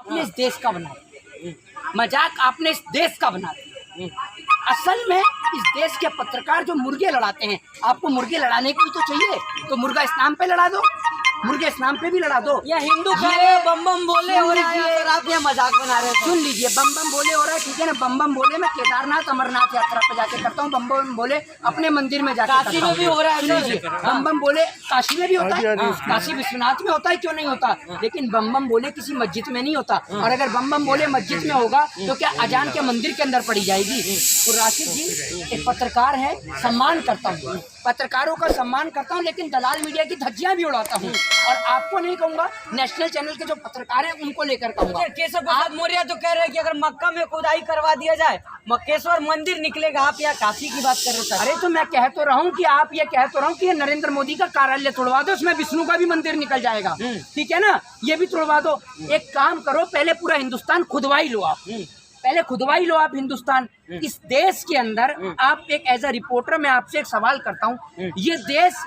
आपने इस देश का बना दिया, मजाक आपने इस देश का बना दिया। असल में इस देश के पत्रकार जो मुर्गे लड़ाते हैं, आपको मुर्गे लड़ाने को ही तो चाहिए, तो मुर्गा इस्लाम पे लड़ा दो, मुर्गे इस्लाम पे भी लड़ा दो। या हिंदू बम बम बोले हो रहा है, आप ये मजाक बना रहे हो। सुन लीजिए, बम बम बोले हो रहा है, ठीक है ना, बम बम बोले मैं केदारनाथ अमरनाथ यात्रा पे जाके करता हूँ, बम बम बोले अपने मंदिर में जाके काशी में भी हो रहा है। सुन लीजिए, बम बम बोले काशी में भी होता है, काशी विश्वनाथ में होता है, क्यों नहीं होता, लेकिन बम बम बोले किसी मस्जिद में नहीं होता। और अगर बम बम बोले मस्जिद में होगा तो क्या अजान के मंदिर के अंदर पड़ी जाएगी। तो राशिद जी एक पत्रकार है, सम्मान करता हूँ, पत्रकारों का सम्मान करता हूँ, लेकिन दलाल मीडिया की धज्जियां भी उड़ाता हूँ। और आपको नहीं कहूँगा, नेशनल चैनल के जो पत्रकार हैं उनको लेकर कहूँगा। केशव प्रसाद मौर्य तो कह रहे हैं कि अगर मक्का में खुदाई करवा दिया जाए मक्केश्वर मंदिर निकलेगा, आप यहाँ काशी की बात कर रहे हो। अरे तो मैं कह तो रहा हूँ कि आप ये कह तो रहा हूँ कि नरेंद्र मोदी का कार्यालय तोड़वा दो, उसमें विष्णु का भी मंदिर निकल जाएगा, ठीक है ना, ये भी तोड़वा दो। एक काम करो, पहले पूरा हिंदुस्तान खुदवाई लो आप, पहले खुदवाई लो आप हिंदुस्तान। इस देश के अंदर आप एक एज अ रिपोर्टर मैं आपसे एक सवाल करता हूँ, ये देश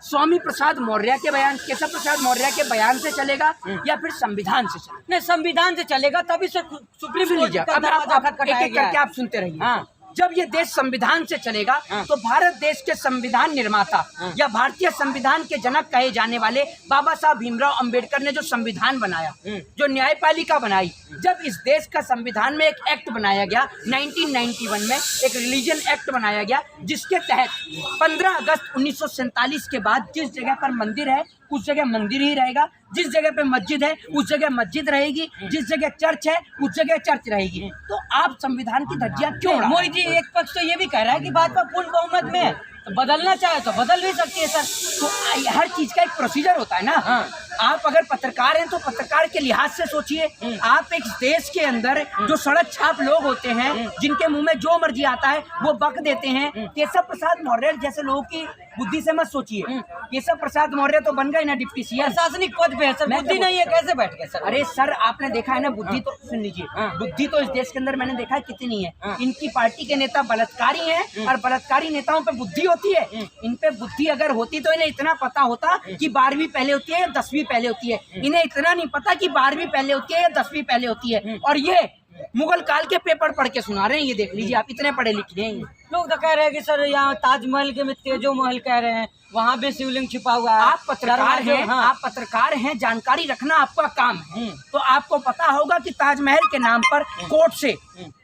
स्वामी प्रसाद मौर्य के बयान, केशव प्रसाद मौर्य के बयान से चलेगा या फिर संविधान से चलेगा? नहीं, संविधान से चलेगा, तभी से सुप्रीम कोर्ट का अब दरवाजा एक खटखटाया एक गया करके है। आप सुनते रहिए। जब ये देश संविधान से चलेगा तो भारत देश के संविधान निर्माता या भारतीय संविधान के जनक कहे जाने वाले बाबा साहब भीमराव अंबेडकर ने जो संविधान बनाया, जो न्यायपालिका बनाई, जब इस देश का संविधान में एक एक्ट बनाया गया 1991 में, एक रिलीजन एक्ट बनाया गया, जिसके तहत 15 अगस्त 1947 के बाद जिस जगह पर मंदिर है उस जगह मंदिर ही रहेगा, जिस जगह पे मस्जिद है उस जगह मस्जिद रहेगी, जिस जगह चर्च है उस जगह चर्च रहेगी। तो आप संविधान की धज्जियां क्यों उड़ा रहे हैं? मोदी जी एक पक्ष तो ये भी कह रहा है कि भाजपा पूर्ण बहुमत में है, तो बदलना चाहे तो बदल भी सकती है सर। तो हर चीज का एक प्रोसीजर होता है ना। आप अगर पत्रकार हैं तो पत्रकार के लिहाज से सोचिए। आप एक देश के अंदर जो सड़क छाप लोग होते हैं, जिनके मुंह में जो मर्जी आता है वो बक देते हैं, केशव प्रसाद मौर्य जैसे लोगों की बुद्धि से मत सोचिए। केशव प्रसाद मौर्य तो बन गए ना डिप्टी सीएम, प्रशासनिक पद पे है सर, बुद्धि नहीं है, कैसे बैठ गए सर? अरे सर आपने देखा है ना, बुद्धि तो सुन लीजिए, बुद्धि तो इस देश के अंदर मैंने देखा है कितनी है। इनकी पार्टी के नेता बलात्कारी हैं और बलात्कारी नेताओं पे बुद्धि होती है। इन पे बुद्धि अगर होती तो इन्हें इतना पता होता कि 12वीं पहले होती है या 10वीं पहले होती है। इन्हें इतना नहीं पता कि 12वीं पहले होती है या 10वीं पहले होती है, और ये मुगल काल के पेपर पढ़ के सुना रहे हैं। ये देख लीजिए, आप इतने पढ़े लिखे हैं। लोग तो कह रहे हैं कि सर यहाँ ताजमहल के में तेजो महल कह रहे हैं, वहाँ भी शिवलिंग छिपा हुआ है। आप पत्रकार हैं, आप पत्रकार हैं, जानकारी रखना आपका काम है। तो आपको पता होगा कि ताजमहल के नाम पर कोर्ट से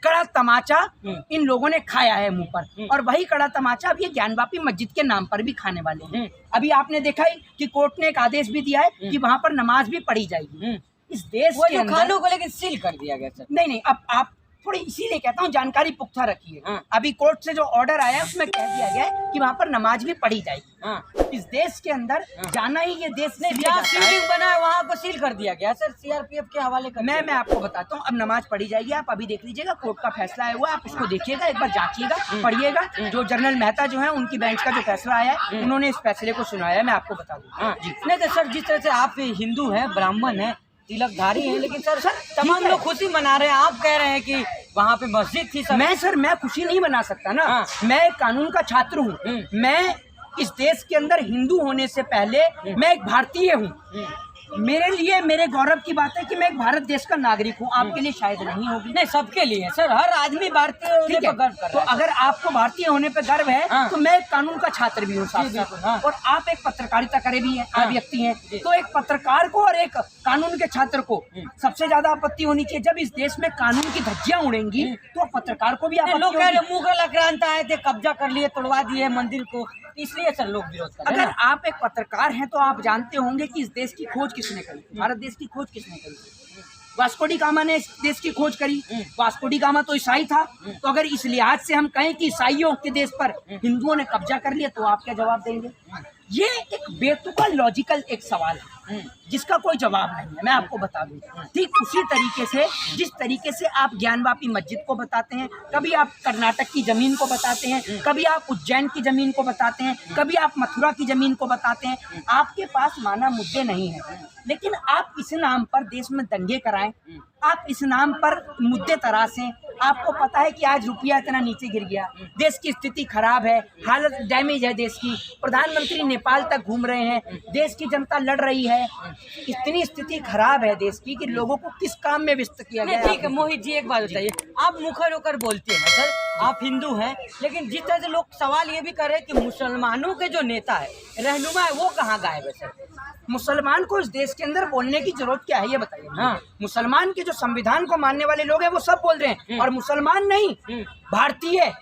कड़ा तमाचा इन लोगों ने खाया है मुंह पर, और वही कड़ा तमाचा अब ये ज्ञानवापी मस्जिद के नाम पर भी खाने वाले हैं। अभी आपने देखा ही कि कोर्ट ने एक आदेश भी दिया है कि वहाँ पर नमाज भी पढ़ी जाएगी। इस देश के अंदर खानों को लेकिन सील कर दिया गया सर। नहीं, अब आप थोड़ी इसीलिए कहता हूँ जानकारी पुख्ता रखिए। अभी कोर्ट से जो ऑर्डर आया है उसमें कह दिया गया है कि वहाँ पर नमाज भी पढ़ी जाएगी। इस देश के अंदर जाना ही ये देश ने शिवलिंग बना है वहाँ को सील कर दिया गया सर, सीआरपीएफ के हवाले कर। मैं आपको बताता हूँ, अब नमाज पढ़ी जाएगी। आप अभी देख लीजिएगा, कोर्ट का फैसला आया हुआ, आप उसको देखिएगा, एक बार जांचिएगा, पढ़िएगा। जो जनरल मेहता जो है उनकी बेंच का जो फैसला आया है, उन्होंने इस फैसले को सुनाया है, मैं आपको बता दूँ। नहीं तो सर, जिस तरह से आप हिंदू है, ब्राह्मण है, तिलकधारी है, लेकिन सर तमाम लोग खुशी मना रहे हैं। आप कह रहे हैं कि वहाँ पे मस्जिद थी सर। मैं खुशी नहीं मना सकता ना। मैं एक कानून का छात्र हूँ। मैं इस देश के अंदर हिंदू होने से पहले मैं एक भारतीय हूँ। मेरे लिए मेरे गौरव की बात है कि मैं एक भारत देश का नागरिक हूँ। आपके लिए शायद नहीं होगी। नहीं, सबके लिए सर, हर आदमी भारतीय होने पर गर्व कर रहा है। तो अगर आपको भारतीय होने पर गर्व है तो मैं एक कानून का छात्र भी हूँ साथ, और आप एक पत्रकारिता करे भी हैं, व्यक्ति हैं। तो एक पत्रकार को और एक कानून के छात्र को सबसे ज्यादा आपत्ति होनी चाहिए। जब इस देश में कानून की धज्जियां उड़ेंगी तो पत्रकार को भी आपत्ति होगी। लोग कह रहे मुगल आक्रांत आए थे, कब्जा कर लिए, तोड़वा दिए मंदिर को, इसलिए सर लोग विरोध कर रहे हैं। अगर आप एक पत्रकार हैं तो आप जानते होंगे कि इस देश की खोज किसने करी, भारत देश की खोज किसने करी। वास्को डी गामा ने इस देश की खोज करी। वास्को डी गामा तो ईसाई था, तो अगर इस लिहाज से हम कहें कि ईसाइयों के देश पर हिंदुओं ने कब्जा कर लिया, तो आप क्या जवाब देंगे? ये एक बेतुका लॉजिकल एक सवाल है जिसका कोई जवाब नहीं है, मैं आपको बता दूं। ठीक उसी तरीके से जिस तरीके से आप ज्ञानवापी मस्जिद को बताते हैं, कभी आप कर्नाटक की जमीन को बताते हैं, कभी आप उज्जैन की जमीन को बताते हैं, कभी आप मथुरा की जमीन को बताते हैं। आपके पास माना मुद्दे नहीं है, लेकिन आप इस नाम पर देश में दंगे कराएं, आप इस नाम पर मुद्दे तराशें, आपको पता है कि आज रुपया इतना नीचे गिर गया, देश की स्थिति खराब है, हालत डैमेज है देश की, प्रधानमंत्री नेपाल तक घूम रहे हैं, देश की जनता लड़ रही है, इतनी स्थिति खराब है देश की कि लोगों को किस काम में व्यस्त किया गया है। ठीक है मोहित जी, एक बात बताइए, आप मुखर होकर बोलते हैं सर, आप हिंदू हैं, लेकिन जिस तरह से लोग सवाल ये भी कर रहे हैं कि मुसलमानों के जो नेता है, रहनुमा है, वो कहाँ गायब है सर? मुसलमान को इस देश के अंदर बोलने की जरूरत क्या है ये बताइए। हाँ। मुसलमान के जो संविधान को मानने वाले लोग हैं वो सब बोल रहे हैं, और मुसलमान नहीं, भारतीय,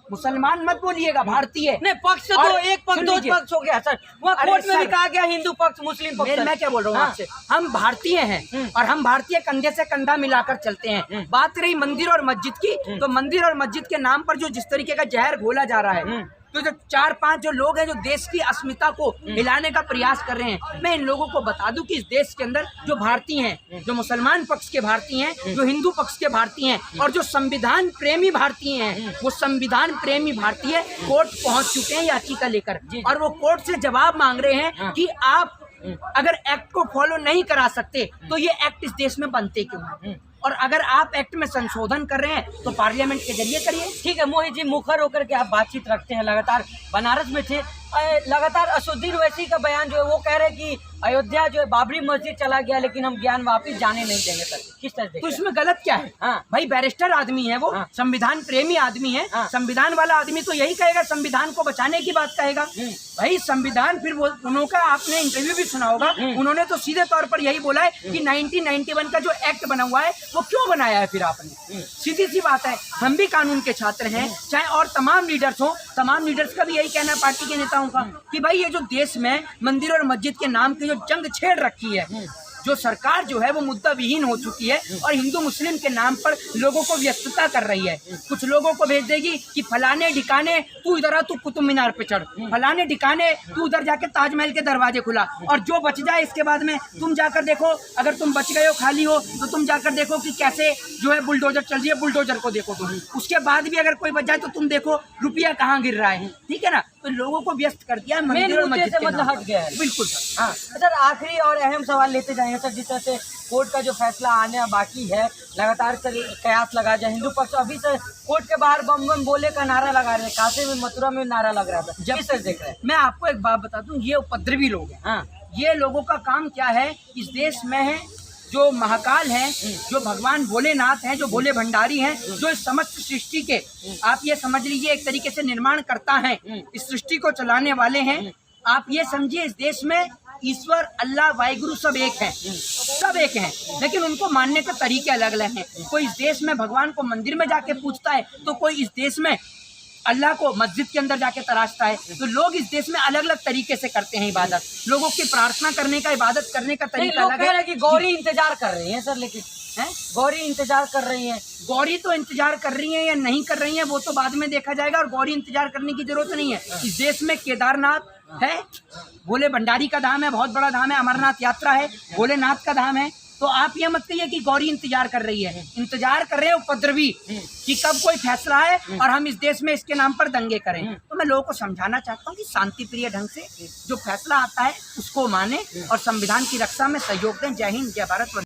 मुसलमान मत बोलिएगा, भारतीय। नहीं, पक्ष तो एक पक्ष, दो पक्ष हो गया सर, वहाँ कोर्ट में भी कहा गया हिंदू पक्ष मुस्लिम पक्ष। मैं क्या बोल रहा हूँ आपसे, हम भारतीय हैं और हम भारतीय कंधे से कंधा मिलाकर चलते हैं। बात रही मंदिर और मस्जिद की, तो मंदिर और मस्जिद के नाम पर जो जिस तरीके का जहर घोला जा रहा है, तो जो 4-5 जो लोग हैं जो देश की अस्मिता को हिलाने का प्रयास कर रहे हैं, मैं इन लोगों को बता दूं कि इस देश के अंदर जो भारतीय हैं, जो मुसलमान पक्ष के भारतीय हैं, जो हिंदू पक्ष के भारतीय हैं, और जो संविधान प्रेमी भारतीय हैं, वो संविधान प्रेमी भारतीय कोर्ट पहुंच चुके हैं याचिका लेकर, और वो कोर्ट से जवाब मांग रहे हैं कि आप अगर एक्ट को फॉलो नहीं करा सकते तो ये एक्ट इस देश में बनते क्यों हैं, और अगर आप एक्ट में संशोधन कर रहे हैं तो पार्लियामेंट के जरिए करिए। ठीक है मोहित जी, मुखर होकर के आप बातचीत रखते हैं, लगातार बनारस में थे, लगातार असुद्दीन ओवैसी का बयान जो है वो कह रहे हैं कि अयोध्या जो है बाबरी मस्जिद चला गया, लेकिन हम ज्ञान वापिस जाने नहीं देंगे सर, किस तरह से? तो इसमें गलत क्या है? हाँ। भाई बैरिस्टर आदमी है वो, संविधान प्रेमी आदमी है, संविधान वाला आदमी तो यही कहेगा, संविधान को बचाने की बात कहेगा। भाई संविधान, फिर वो उनका आपने इंटरव्यू भी सुना होगा, उन्होंने तो सीधे तौर पर यही बोला है कि 1991 का जो एक्ट बना हुआ है वो क्यों बनाया है फिर आपने? सीधी सी बात है, हम भी कानून के छात्र हैं, चाहे और तमाम लीडर्स हो, तमाम लीडर्स का भी यही कहना है पार्टी के नेताओं का कि भाई ये जो देश में मंदिर और मस्जिद के नाम की जो जंग छेड़ रखी है, जो सरकार जो है वो मुद्दा विहीन हो चुकी है और हिंदू मुस्लिम के नाम पर लोगों को व्यस्तता कर रही है। कुछ लोगों को भेज देगी कि फलाने ठिकाने तू इधर आ, तू कुतुब मीनार पे चढ़, फलाने ठिकाने तू उधर जाके ताजमहल के दरवाजे खुला, और जो बच जाए इसके बाद में तुम जाकर देखो, अगर तुम बच गए हो, खाली हो, तो तुम जाकर देखो कि कैसे जो है बुलडोजर चल रही है, बुलडोजर को देखो तुम, उसके बाद भी अगर कोई बच जाए तो तुम देखो रुपया कहाँ गिर रहा है। ठीक है ना, तो लोगों को व्यस्त कर दिया, मेन मुद्दे से मतलब हट गया है। बिल्कुल सर। हाँ सर, आखिरी और अहम सवाल लेते जाएंगे सर, जिस तरह से कोर्ट का जो फैसला आने बाकी है, लगातार सर कयास लगा जाए हिंदू पक्ष, अभी सर कोर्ट के बाहर बम बम बोले का नारा लगा रहे हैं, काशी में मथुरा में नारा लग रहा था, जब सर देख रहे हैं। मैं आपको एक बात बता दूं, ये उपद्रवी लोग हैं। हाँ, ये लोगों का काम क्या है, इस देश में है जो महाकाल हैं, जो भगवान भोलेनाथ हैं, जो भोले भंडारी हैं, जो इस समस्त सृष्टि के, आप ये समझ लीजिए एक तरीके से निर्माण करता है, इस सृष्टि को चलाने वाले हैं। आप ये समझिए इस देश में ईश्वर, अल्लाह, वाहिगुरु सब एक हैं, सब एक हैं, लेकिन उनको मानने के तरीके अलग अलग हैं। कोई इस देश में भगवान को मंदिर में जाके पूजता है, तो कोई इस देश में अल्लाह को मस्जिद के अंदर जाके तराशता है। तो लोग इस देश में अलग अलग तरीके से करते हैं इबादत, लोगों की प्रार्थना करने का, इबादत करने का तरीका अलग है। कि गौरी इंतजार कर रही है सर, लेकिन हैं गौरी इंतजार कर रही है, गौरी तो इंतजार कर रही है या नहीं कर रही है वो तो बाद में देखा जाएगा, और गौरी इंतजार करने की जरूरत नहीं है। इस देश में केदारनाथ है, भोले भंडारी का धाम है, बहुत बड़ा धाम है, अमरनाथ यात्रा है, भोलेनाथ का धाम है। तो आप ये मत कहिए कि गौरी इंतजार कर रही है, इंतजार कर रहे हैं उपद्रवी कि कब कोई फैसला है और हम इस देश में इसके नाम पर दंगे करें। तो मैं लोगों को समझाना चाहता हूँ कि शांति प्रिय ढंग से जो फैसला आता है उसको माने और संविधान की रक्षा में सहयोग दें। जय हिंद, जय भारत।